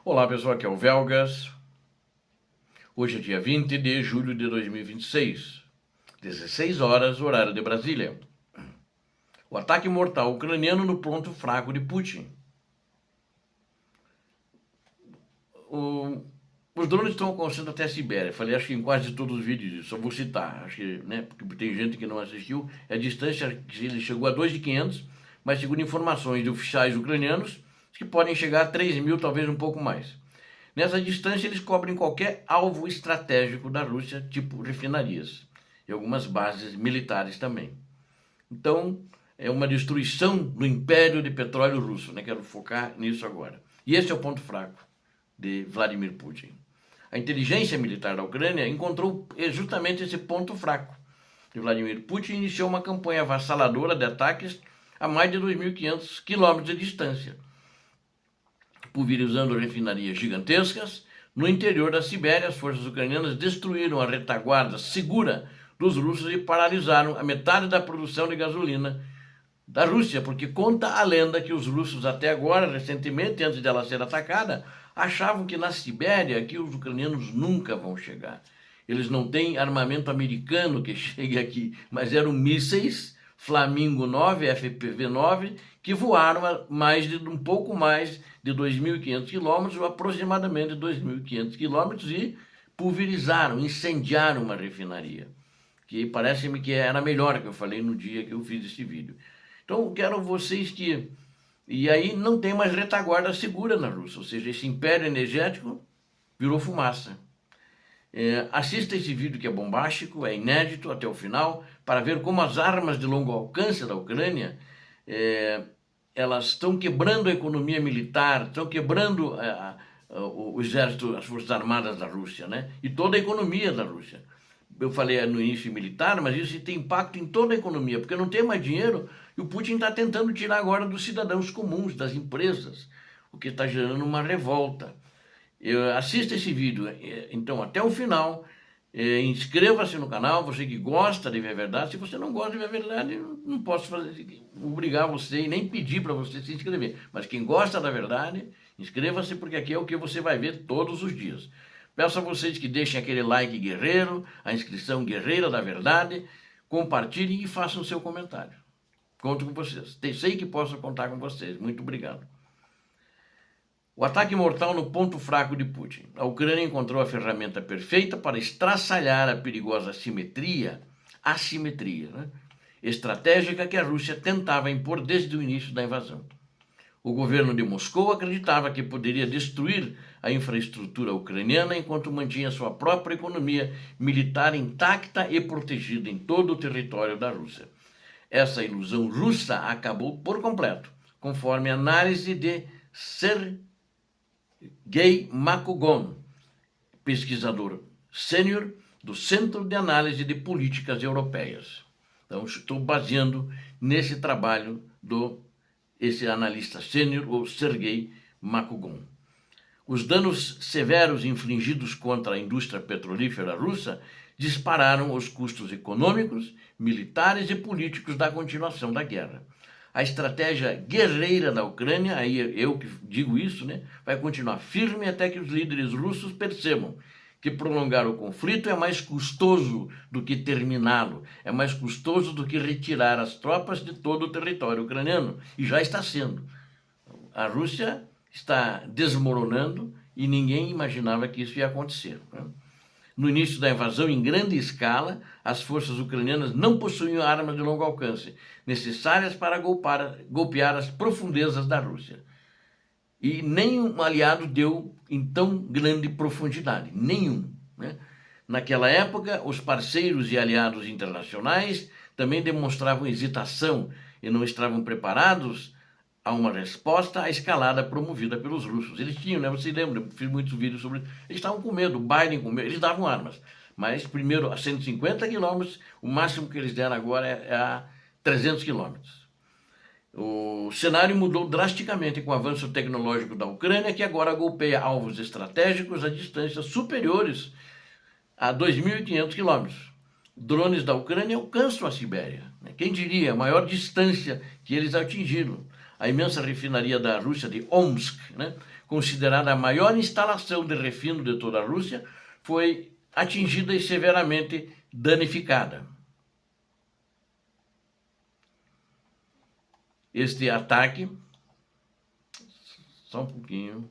Olá pessoal, aqui é o Velgas. Hoje é dia 20 de julho de 2026, 16 horas, horário de Brasília. O ataque mortal ucraniano no ponto fraco de Putin. Os drones estão alcançando até a Sibéria. Falei, acho que em quase todos os vídeos disso. Só vou citar, acho que, né, porque tem gente que não assistiu. A distância ele chegou a 2.500, mas segundo informações de oficiais ucranianos, que podem chegar a 3.000, talvez um pouco mais. Nessa distância, eles cobrem qualquer alvo estratégico da Rússia, tipo refinarias, e algumas bases militares também. Então, é uma destruição do império de petróleo russo, né? Quero focar nisso agora. E esse é o ponto fraco de Vladimir Putin. A inteligência militar da Ucrânia encontrou justamente esse ponto fraco de Vladimir Putin e iniciou uma campanha avassaladora de ataques a mais de 2.500 quilômetros de distância, pulverizando refinarias gigantescas. No interior da Sibéria, as forças ucranianas destruíram a retaguarda segura dos russos e paralisaram a metade da produção de gasolina da Rússia, porque conta a lenda que os russos até agora, recentemente, antes dela ser atacada, achavam que na Sibéria que os ucranianos nunca vão chegar. Eles não têm armamento americano que chegue aqui, mas eram mísseis Flamingo 9, FPV-9, que voaram a um pouco mais de 2.500 quilômetros, ou aproximadamente 2.500 quilômetros, e pulverizaram, incendiaram uma refinaria, que parece-me que era a melhor que eu falei no dia que eu fiz esse vídeo. Então, quero vocês que... E aí não tem mais retaguarda segura na Rússia, ou seja, esse império energético virou fumaça. Assista esse vídeo que é bombástico, é inédito até o final, para ver como as armas de longo alcance da Ucrânia, elas estão quebrando a economia militar, estão quebrando o exército, as forças armadas da Rússia, né? E toda a economia da Rússia. Eu falei no início militar, mas isso tem impacto em toda a economia, porque não tem mais dinheiro e o Putin está tentando tirar agora dos cidadãos comuns, das empresas, o que está gerando uma revolta. Assista esse vídeo, então, até o final. Inscreva-se no canal, você que gosta de ver a verdade. Se você não gosta de ver a verdade, não posso obrigar você e nem pedir para você se inscrever. Mas quem gosta da verdade, inscreva-se, porque aqui é o que você vai ver todos os dias. Peço a vocês que deixem aquele like guerreiro, a inscrição guerreira da verdade, compartilhem e façam o seu comentário. Conto com vocês. Sei que posso contar com vocês. Muito obrigado. O ataque mortal no ponto fraco de Putin. A Ucrânia encontrou a ferramenta perfeita para estraçalhar a perigosa assimetria, né, estratégica que a Rússia tentava impor desde o início da invasão. O governo de Moscou acreditava que poderia destruir a infraestrutura ucraniana enquanto mantinha sua própria economia militar intacta e protegida em todo o território da Rússia. Essa ilusão russa acabou por completo, conforme a análise de Sergei Makugon, pesquisador sênior do Centro de Análise de Políticas Europeias. Então, estou baseando nesse trabalho esse analista sênior, o Sergei Makugon. Os danos severos infligidos contra a indústria petrolífera russa dispararam os custos econômicos, militares e políticos da continuação da guerra. A estratégia guerreira da Ucrânia, aí eu que digo isso, né, vai continuar firme até que os líderes russos percebam que prolongar o conflito é mais custoso do que terminá-lo, é mais custoso do que retirar as tropas de todo o território ucraniano, e já está sendo. A Rússia está desmoronando e ninguém imaginava que isso ia acontecer, né? No início da invasão, em grande escala, as forças ucranianas não possuíam armas de longo alcance, necessárias para golpear as profundezas da Rússia. E nenhum aliado deu em tão grande profundidade, nenhum, né? Naquela época, os parceiros e aliados internacionais também demonstravam hesitação e não estavam preparados a uma resposta à escalada promovida pelos russos. Eles tinham, né? Você lembra, eu fiz muitos vídeos sobre isso. Eles estavam com medo, o Biden com medo, eles davam armas. Mas primeiro a 150 quilômetros, o máximo que eles deram agora é a 300 quilômetros. O cenário mudou drasticamente com o avanço tecnológico da Ucrânia, que agora golpeia alvos estratégicos a distâncias superiores a 2.500 quilômetros. Drones da Ucrânia alcançam a Sibéria. Quem diria, a maior distância que eles atingiram. a imensa refinaria da Rússia de Omsk, né, considerada a maior instalação de refino de toda a Rússia, foi atingida e severamente danificada. Este ataque, só um pouquinho,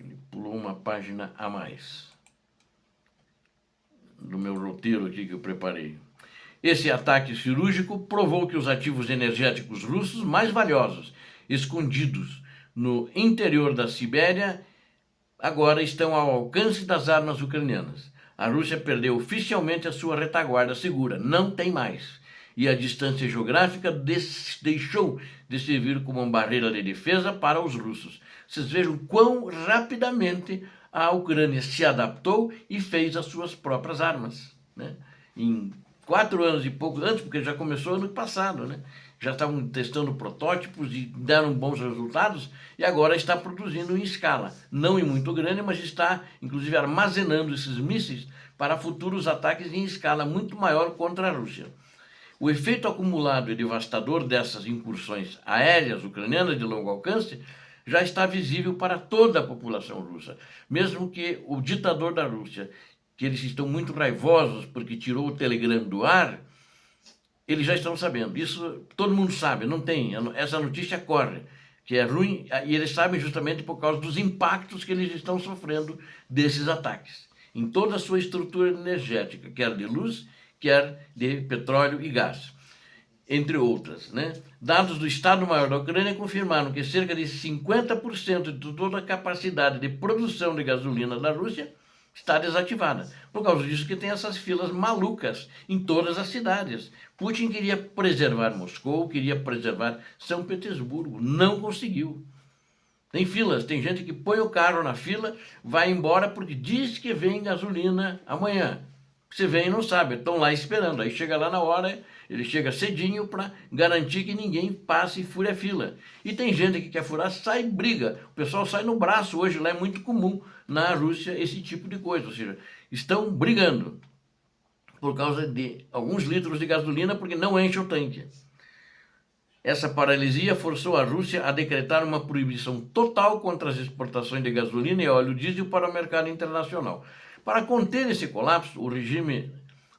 ele pulou uma página a mais do meu roteiro aqui que eu preparei. Esse ataque cirúrgico provou que os ativos energéticos russos mais valiosos, escondidos no interior da Sibéria, agora estão ao alcance das armas ucranianas. A Rússia perdeu oficialmente a sua retaguarda segura, não tem mais. E a distância geográfica deixou de servir como uma barreira de defesa para os russos. Vocês vejam quão rapidamente a Ucrânia se adaptou e fez as suas próprias armas, né? Em 4 anos e pouco antes, porque já começou ano passado, né? Já estavam testando protótipos e deram bons resultados e agora está produzindo em escala, não em muito grande, mas está inclusive armazenando esses mísseis para futuros ataques em escala muito maior contra a Rússia. O efeito acumulado e devastador dessas incursões aéreas ucranianas de longo alcance já está visível para toda a população russa, mesmo que o ditador da Rússia, que eles estão muito raivosos porque tirou o Telegram do ar, eles já estão sabendo. Isso todo mundo sabe, não tem, essa notícia corre, que é ruim, e eles sabem justamente por causa dos impactos que eles estão sofrendo desses ataques, em toda a sua estrutura energética, quer de luz, quer de petróleo e gás, entre outras, né? Dados do Estado-Maior da Ucrânia confirmaram que cerca de 50% de toda a capacidade de produção de gasolina da Rússia está desativada. Por causa disso que tem essas filas malucas em todas as cidades. Putin queria preservar Moscou, queria preservar São Petersburgo, não conseguiu. Tem filas, tem gente que põe o carro na fila, vai embora porque diz que vem gasolina amanhã. Você vem e não sabe, estão lá esperando. Aí chega lá na hora, ele chega cedinho para garantir que ninguém passe e fure a fila. E tem gente que quer furar, sai briga. O pessoal sai no braço hoje, lá é muito comum na Rússia esse tipo de coisa. Ou seja, estão brigando por causa de alguns litros de gasolina porque não enche o tanque. Essa paralisia forçou a Rússia a decretar uma proibição total contra as exportações de gasolina e óleo diesel para o mercado internacional. Para conter esse colapso, o regime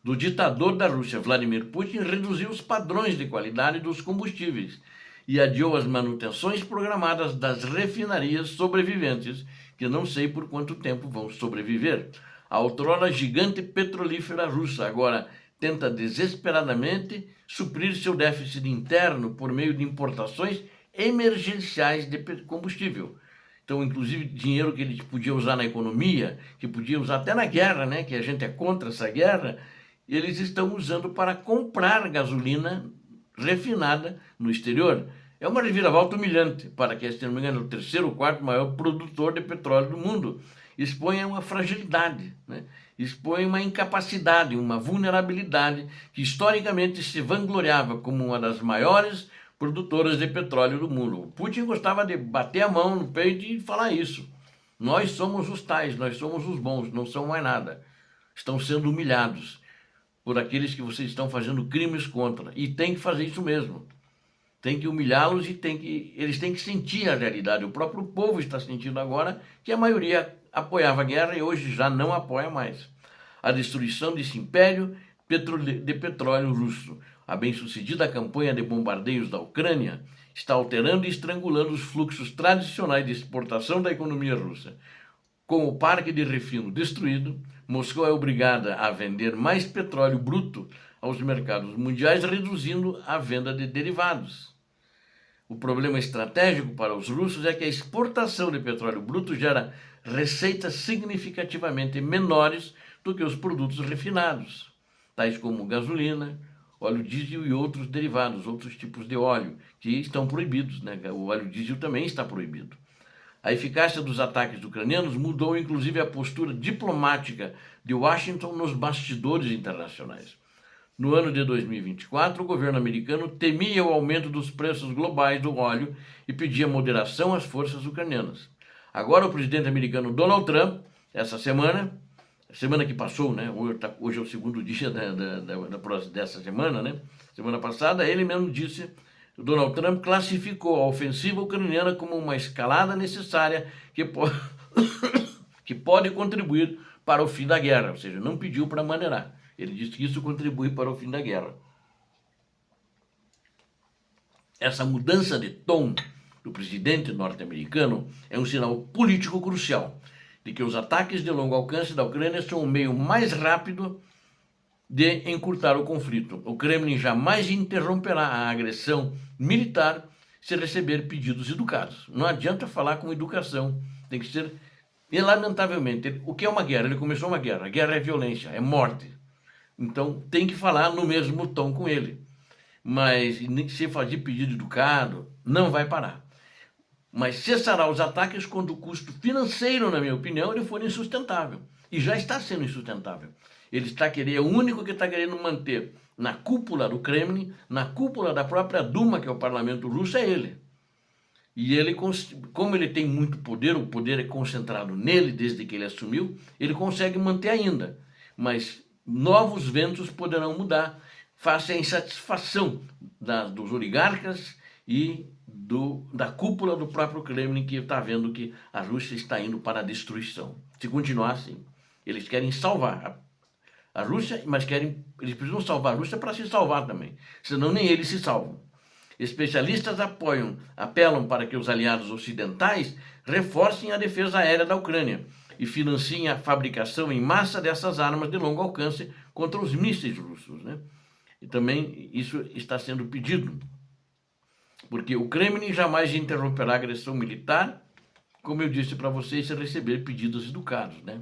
do ditador da Rússia, Vladimir Putin, reduziu os padrões de qualidade dos combustíveis e adiou as manutenções programadas das refinarias sobreviventes, que não sei por quanto tempo vão sobreviver. A outrora gigante petrolífera russa agora tenta desesperadamente suprir seu déficit interno por meio de importações emergenciais de combustível. Então, inclusive, dinheiro que ele podia usar na economia, que podia usar até na guerra, né, que a gente é contra essa guerra, eles estão usando para comprar gasolina refinada no exterior. É uma reviravolta humilhante para que, se não me engano, o terceiro ou quarto maior produtor de petróleo do mundo. Expõe a uma fragilidade, né? Expõe uma incapacidade, uma vulnerabilidade que historicamente se vangloriava como uma das maiores produtoras de petróleo do mundo. O Putin gostava de bater a mão no peito e falar isso. Nós somos os tais, nós somos os bons, não são mais nada. Estão sendo humilhados por aqueles que vocês estão fazendo crimes contra. E tem que fazer isso mesmo. Tem que humilhá-los e eles têm que sentir a realidade. O próprio povo está sentindo agora que a maioria apoiava a guerra e hoje já não apoia mais. A destruição desse império de petróleo russo. A bem-sucedida campanha de bombardeios da Ucrânia está alterando e estrangulando os fluxos tradicionais de exportação da economia russa. Com o parque de refino destruído, Moscou é obrigada a vender mais petróleo bruto aos mercados mundiais, reduzindo a venda de derivados. O problema estratégico para os russos é que a exportação de petróleo bruto gera receitas significativamente menores do que os produtos refinados, tais como gasolina, óleo diesel e outros derivados, outros tipos de óleo, que estão proibidos, né? O óleo diesel também está proibido. A eficácia dos ataques ucranianos mudou inclusive a postura diplomática de Washington nos bastidores internacionais. No ano de 2024, o governo americano temia o aumento dos preços globais do óleo e pedia moderação às forças ucranianas. Agora, o presidente americano Donald Trump, essa semana que passou, né? Hoje é o segundo dia dessa semana, né? Semana passada, ele mesmo disse o Donald Trump classificou a ofensiva ucraniana como uma escalada necessária que pode contribuir para o fim da guerra, ou seja, não pediu para maneirar. Ele disse que isso contribui para o fim da guerra. Essa mudança de tom do presidente norte-americano é um sinal político crucial de que os ataques de longo alcance da Ucrânia são o meio mais rápido de encurtar o conflito. O Kremlin jamais interromperá a agressão militar se receber pedidos educados. Não adianta falar com educação, tem que ser... E, lamentavelmente, o que é uma guerra? Ele começou uma guerra. A guerra é violência, é morte. Então, tem que falar no mesmo tom com ele. Mas, se fazer pedido educado, não vai parar. Mas cessará os ataques quando o custo financeiro, na minha opinião, ele for insustentável. E já está sendo insustentável. Ele está querendo, é o único que está querendo manter na cúpula do Kremlin, na cúpula da própria Duma, que é o parlamento russo, é ele. E ele, como ele tem muito poder, o poder é concentrado nele desde que ele assumiu, ele consegue manter ainda. Mas novos ventos poderão mudar face à insatisfação dos oligarcas e da cúpula do próprio Kremlin, que está vendo que a Rússia está indo para a destruição. Se continuar assim, eles querem salvar a Rússia, mas eles precisam salvar a Rússia para se salvar também, senão nem eles se salvam. Especialistas apelam para que os aliados ocidentais reforcem a defesa aérea da Ucrânia e financiem a fabricação em massa dessas armas de longo alcance contra os mísseis russos, né? E também isso está sendo pedido, porque o Kremlin jamais interromperá a agressão militar, como eu disse para vocês, se receber pedidos educados, né?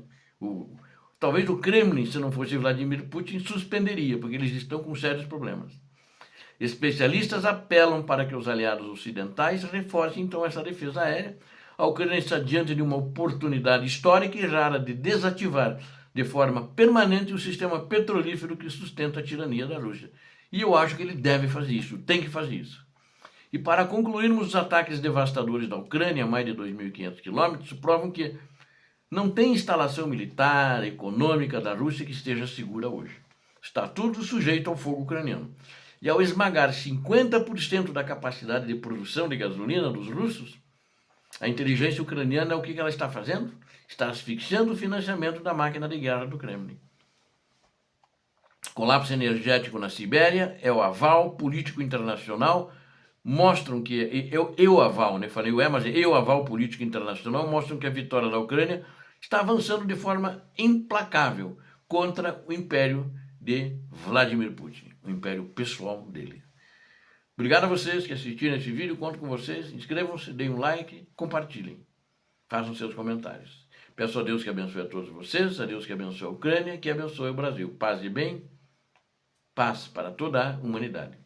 Talvez o Kremlin, se não fosse Vladimir Putin, suspenderia, porque eles estão com sérios problemas. Especialistas apelam para que os aliados ocidentais reforcem então essa defesa aérea. A Ucrânia está diante de uma oportunidade histórica e rara de desativar de forma permanente o sistema petrolífero que sustenta a tirania da Rússia. E eu acho que ele deve fazer isso, tem que fazer isso. E para concluirmos, os ataques devastadores da Ucrânia, a mais de 2.500 quilômetros, provam que não tem instalação militar, econômica da Rússia que esteja segura hoje. Está tudo sujeito ao fogo ucraniano. E ao esmagar 50% da capacidade de produção de gasolina dos russos, a inteligência ucraniana, o que ela está fazendo? Está asfixiando o financiamento da máquina de guerra do Kremlin. Colapso energético na Sibéria é o aval político internacional, mostram que, eu aval, né? Falei mas eu aval político internacional, mostram que a vitória da Ucrânia está avançando de forma implacável contra o império de Vladimir Putin, o império pessoal dele. Obrigado a vocês que assistiram esse vídeo, conto com vocês, inscrevam-se, deem um like, compartilhem, façam seus comentários. Peço a Deus que abençoe a todos vocês, a Deus que abençoe a Ucrânia, que abençoe o Brasil. Paz e bem, paz para toda a humanidade.